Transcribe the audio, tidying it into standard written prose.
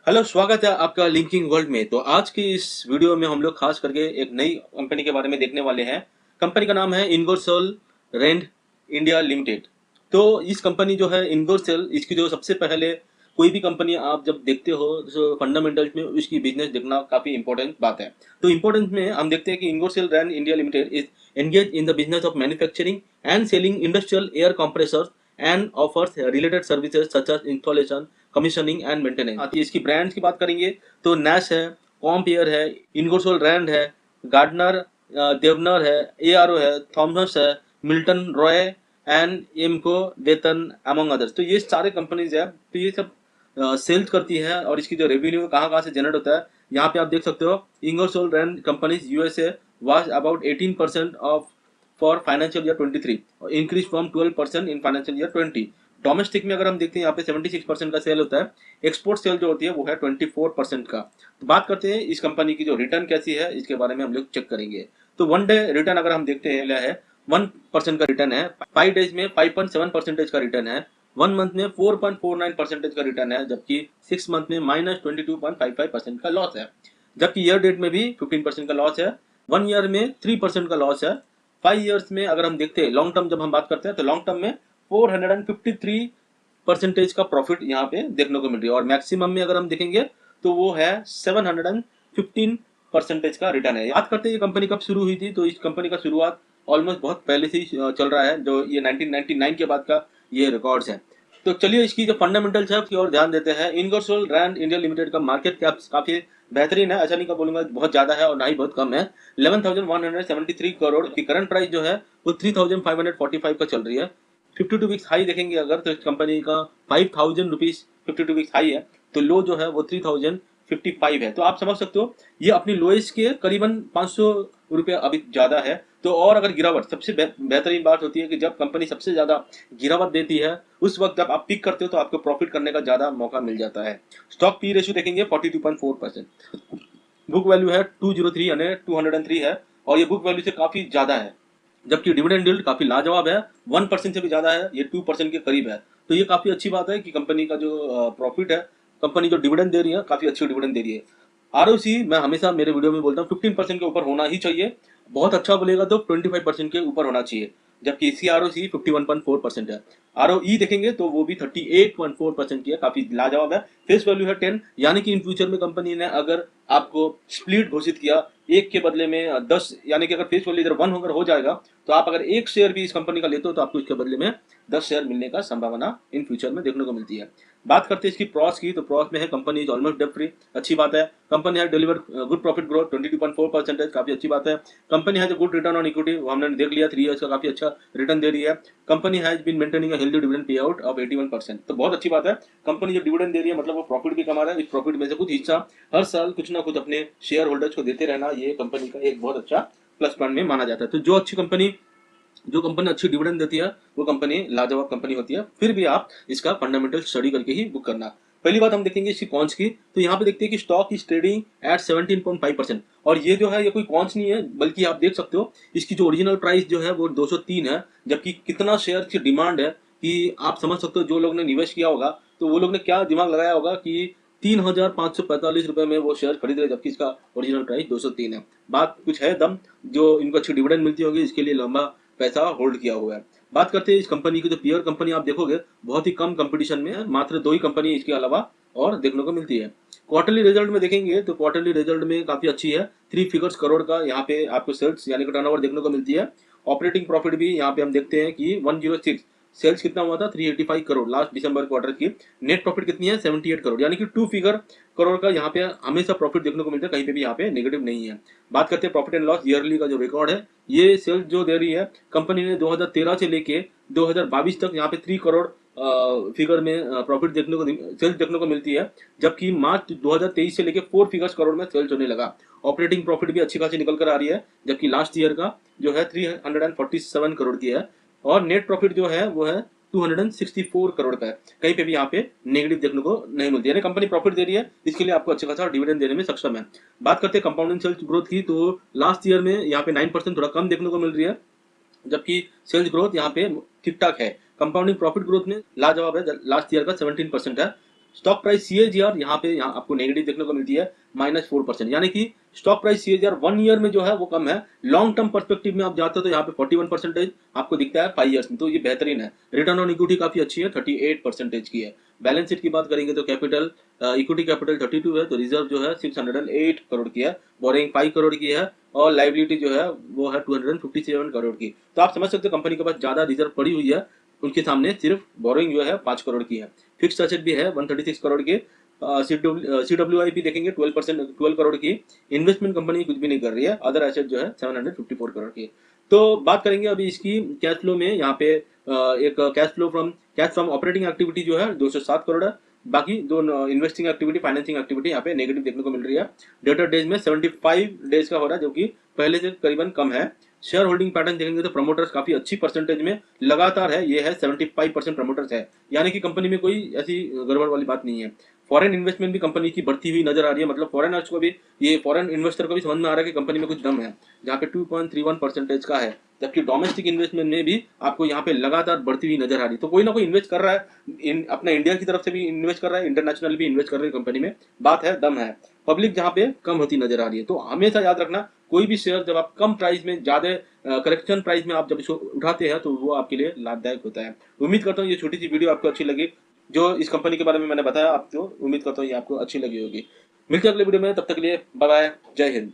Hello, स्वागत है आपका लिंकिंग वर्ल्ड में। तो आज की इस वीडियो में हम लोग खास करके एक नई कंपनी के बारे में देखने वाले हैं। कंपनी का नाम है इनगोसेल रैंड इंडिया लिमिटेड। तो इस कंपनी जो है इनगोसेल, इसकी जो सबसे पहले कोई भी कंपनी आप जब देखते हो तो फंडामेंटल्स में उसकी बिजनेस देखना काफी इंपॉर्टेंट बात है। तो इंपॉर्टेंस में हम देखते हैं कि Ingersoll Rand India Limited is engage in the business of manufacturing and selling industrial air compressors and offers related services such as installation, commissioning and maintenance आती है। इसकी ब्रांड्स की बात करेंगे तो नैश है, कॉम्पियर है, इनगोसोल रैंड है, गार्डनर, देवनर है, एआरओ है, थॉमस है, मिल्टन रॉय एंड एमको वेतन अमंग अदर्स। तो ये सारे कंपनीज है, तो ये सब सेल्स करती है। और इसकी जो रेवेन्यू कहाँ कहाँ से जनरेट होता है यहाँ पे आप देख सकते हो। Ingersoll Rand companies USA was about 18% of for financial year 23, increase from 12% in financial year 20। Domestic में अगर हम देखते हैं यहाँ पे 76% का सेल होता है। एक्सपोर्ट सेल जो होती है वो है 24% का। तो बात करते हैं इस कंपनी की जो रिटर्न कैसी है, इसके बारे में हम लोग चेक करेंगे। तो वन डे रिटर्न अगर हम देखते हैं है 1% का रिटर्न है, 5 डेज में 5.7% का रिटर्न है, 1 मंथ में 4.49% का रिटर्न है, जबकि 6 मंथ में -22.55% का लॉस है। जबकि ईयर डेट में भी 15% का लॉस है, 1 ईयर में 3% का लॉस है। 5 ईयर्स में अगर हम देखते हैं, लॉन्ग टर्म जब हम बात करते हैं तो लॉन्ग टर्म में 453% का प्रॉफिट यहाँ पे देखने को मिल रही है। और मैक्सिमम में अगर हम देखेंगे तो वो है 715% का रिटर्न है। याद करते हैं ये कंपनी कब शुरू हुई थी, तो इस कंपनी का शुरुआत ऑलमोस्ट बहुत पहले से ही चल रहा है, जो ये 1999 के बाद का ये रिकॉर्ड्स है। तो चलिए इसकी जो फंडामेंटल्स है उसकी ओर ध्यान देते हैं। इनगोसोल रैंड इंडिया लिमिटेड का मार्केट कैप काफी बेहतरीन है, अच्छा नहीं का बोलूंगा बहुत ज्यादा है और ना ही बहुत कम है। 11,173 करोड़ की करंट प्राइस जो है वो 3,545 का चल रही है। 52 वीक्स हाई देखेंगे अगर तो इस कंपनी का 5,000 रुपीज 52 वीक्स हाई है, तो लो जो है वो 3,055 है। तो आप समझ सकते हो ये अपनी लोएस्ट के करीबन 500 रुपये अभी ज्यादा है। तो और अगर गिरावट सबसे बेहतरीन बात होती है कि जब कंपनी सबसे ज्यादा गिरावट देती है उस वक्त जब आप पिक करते हो तो आपको प्रॉफिट करने का ज्यादा मौका मिल जाता है। स्टॉक पी रेशियो देखेंगे 42.4%। बुक वैल्यू है 203 यानी 203 है, और ये बुक वैल्यू से काफी ज्यादा है। जबकि डिविडेंड यील्ड काफी लाजवाब है, 1% से भी ज्यादा है, ये 2% के करीब है। तो ये काफी अच्छी बात है कि कंपनी का जो प्रॉफिट है, कंपनी जो डिविडेंड दे रही है काफी अच्छी डिविडेंड दे रही है। आरओसी मैं हमेशा मेरे वीडियो में बोलता हूँ 15% के ऊपर होना ही चाहिए, बहुत अच्छा बोलेगा तो 25% के ऊपर होना चाहिए। जबकि इसकी आरओसी 51.4% है। आरओई देखेंगे तो वो भी 38.4% की है, काफी लाजवाब है। फेस वैल्यू है 10, यानी कि इन फ्यूचर में कंपनी ने अगर आपको स्प्लिट घोषित किया एक के बदले में 10, यानी कि अगर फेस वैल्यू इधर 1 होकर हो जाएगा तो आप अगर एक शेयर भी इस कंपनी का लेते हो तो आपको इसके बदले में 10 शेयर मिलने का संभावना इन फ्यूचर में देखने को मिलती है। बात करते हैं इसकी प्रॉस की, तो प्रॉस में है company is almost debt free, अच्छी बात है। कंपनी है डिलीवर गुड प्रॉफिट ग्रोथ 22.4%, काफी अच्छी बात है। कंपनी है जो गुड रिटर्न ऑन इक्विटी, वो हमने देख लिया 3 ईयर्स का काफी अच्छा रिटर्न दे रही है। Company has been maintaining healthy dividend payout of 81%, तो बहुत अच्छी बात है। कंपनी जो डिविडेंड दे रही है मतलब वो प्रॉफिट भी कमा रहा है, इस प्रॉफिट में से कुछ हिस्सा हर साल कुछ ना कुछ अपने शेयर होल्डर्स को देते रहना ये कंपनी का एक बहुत अच्छा प्लस पॉइंट में माना जाता है। तो जो कंपनी अच्छी डिविडेंड देती है वो कंपनी लाजवाब कंपनी होती है। फिर भी आप इसका फंडामेंटल स्टडी करके ही बुक करना। पहली बात हम देखेंगे इसकी कॉन्स की, तो यहाँ पे देखते हैं कि स्टॉक इज ट्रेडिंग एट 17.5%, और ये जो है ये कोई कॉन्स नहीं है, बल्कि आप देख सकते हो इसकी जो ओरिजिनल प्राइस जो है वो 203 है। जबकि कितना शेयर की डिमांड है कि आप समझ सकते हो, जो लोग ने निवेश किया होगा तो वो लोग ने क्या दिमाग लगाया होगा कि 3,545 रुपए में वो शेयर खरीद रहे, जबकि इसका ओरिजिनल प्राइस 203 है। बात कुछ है दम, जो इनको अच्छी डिविडेंड मिलती होगी इसके लिए लंबा पैसा होल्ड किया हुआ है। बात करते हैं इस कंपनी की, तो पीयर कंपनी आप देखोगे बहुत ही कम कंपटीशन में है, मात्र 2 ही कंपनी इसके अलावा और देखने को मिलती है। क्वार्टरली रिजल्ट में देखेंगे तो क्वार्टरली रिजल्ट में काफी अच्छी है, 3 फिगर्स करोड़ का यहाँ पे आपको सेल्स यानी कि टर्नओवर देखने को मिलती है। ऑपरेटिंग प्रॉफिट भी यहाँ पे हम देखते हैं कि 106, सेल्स कितना हुआ था 385 करोड़ लास्ट दिसंबर क्वार्टर की। नेट प्रॉफिट कितनी है 78 करोड़, यानी कि 2 फिगर करोड़ का यहाँ पे हमेशा प्रॉफिट देखने को मिलता है, कहीं पे भी यहाँ पे नेगेटिव नहीं है। बात करते हैं प्रॉफिट एंड लॉस ईयरली का जो रिकॉर्ड है, ये सेल्स जो दे रही है कंपनी ने 2013 से लेके 2022 तक यहाँ पे 3 करोड़ फिगर में प्रॉफिट देखने को सेल्स देखने को मिलती है। जबकि मार्च 2023 से लेके 4 फिगर्स करोड़ में सेल्स होने लगा। ऑपरेटिंग प्रॉफिट भी अच्छी खासी निकल कर आ रही है, जबकि लास्ट ईयर का जो है 347 करोड़ की है। और नेट प्रॉफिट जो है वो है 264 करोड़ का है, कहीं पे भी यहाँ पे नेगेटिव देखने को नहीं मिलती है। यानी कंपनी प्रॉफिट दे रही है, इसके लिए आपको अच्छा खासा डिविडेंड देने में सक्षम है। बात करते हैं कंपाउंडिंग सेल्स ग्रोथ की, तो लास्ट ईयर में यहाँ पे 9% थोड़ा कम देखने को मिल रही है, जबकि सेल्स ग्रोथ यहाँ पे ठीक ठाक है। कंपाउंडिंग प्रॉफिट ग्रोथ में लाजवाब है, लास्ट ईयर का 17% है। स्टॉक प्राइस CAGR यहाँ आपको नेगेटिव देखने को मिलती है -4%, यानी कि स्टॉक प्राइस CAGR 1 ईयर में जो है वो कम है। लॉन्ग टर्म पर्सपेक्टिव में आप जाते हो तो यहाँ पे 41% आपको दिखता है 5 ईयर्स में, तो ये बेहतरीन है। रिटर्न ऑन इक्विटी काफी अच्छी है, 38% की है। बैलेंस शीट की बात करेंगे तो कैपिटल इक्विटी कैपिटल 32 है, तो रिजर्व जो है 608 करोड़ की है, बोरिंग 5 करोड़ की है, और लाइबिलिटी जो है वो है 257 करोड़ की। तो आप समझ सकते हो कंपनी के पास ज्यादा रिजर्व पड़ी हुई है, उनके सामने सिर्फ बोरिंग जो है 5 करोड़ की है। फिक्स एसेट भी है 136 करोड़ के। CWIP देखेंगे 12 करोड़ की। इन्वेस्टमेंट कंपनी कुछ भी नहीं कर रही है। अदर एसेट जो है 754 करोड़ की। तो बात करेंगे अभी इसकी कैश फ्लो में। यहाँ पे एक कैश फ्रॉम ऑपरेटिंग एक्टिविटी जो है 207 करोड़ है। बाकी दो इन्वेस्टिंग एक्टिविटी, फाइनेंसिंग एक्टिविटी यहाँ पे नेगेटिव देखने को मिल रही है। डेटर डेज में 75 डेज का हो रहा है, जो कि पहले से करीबन कम है। शेयर होल्डिंग पैटर्न देखेंगे तो प्रमोटर्स काफी अच्छी परसेंटेज में लगातार है, ये है 75% प्रमोटर्स है, यानी कि कंपनी में कोई ऐसी गड़बड़ वाली बात नहीं है। फॉरेन इन्वेस्टमेंट भी कंपनी की बढ़ती हुई नजर आ रही है, मतलब फॉरेनर्स को भी, ये फॉरेन इन्वेस्टर को भी समझ में आ रहा है कि कंपनी में कुछ दम है, जहाँ पे 2.31% का है। जबकि डोमेस्टिक इन्वेस्टमेंट में भी आपको यहाँ पे लगातार बढ़ती हुई नजर आ रही है। तो कोई ना कोई इन्वेस्ट कर रहा है, अपना इंडिया की तरफ से भी इन्वेस्ट कर रहा है, इंटरनेशनल भी इन्वेस्ट कर रही है कंपनी में। बात है दम है। पब्लिक जहाँ पे कम होती नजर आ रही है। तो हमेशा याद रखना, कोई भी शेयर जब आप कम प्राइस में, ज्यादा करेक्शन प्राइस में आप जब इसको उठाते हैं तो वो आपके लिए लाभदायक होता है। उम्मीद करता हूँ ये छोटी सी वीडियो आपको अच्छी लगी, जो इस कंपनी के बारे में मैंने बताया आपको। उम्मीद करता हूँ ये आपको अच्छी लगी होगी। मिलते हैं अगले वीडियो में, तब तक के लिए बाय बाय, जय हिंद।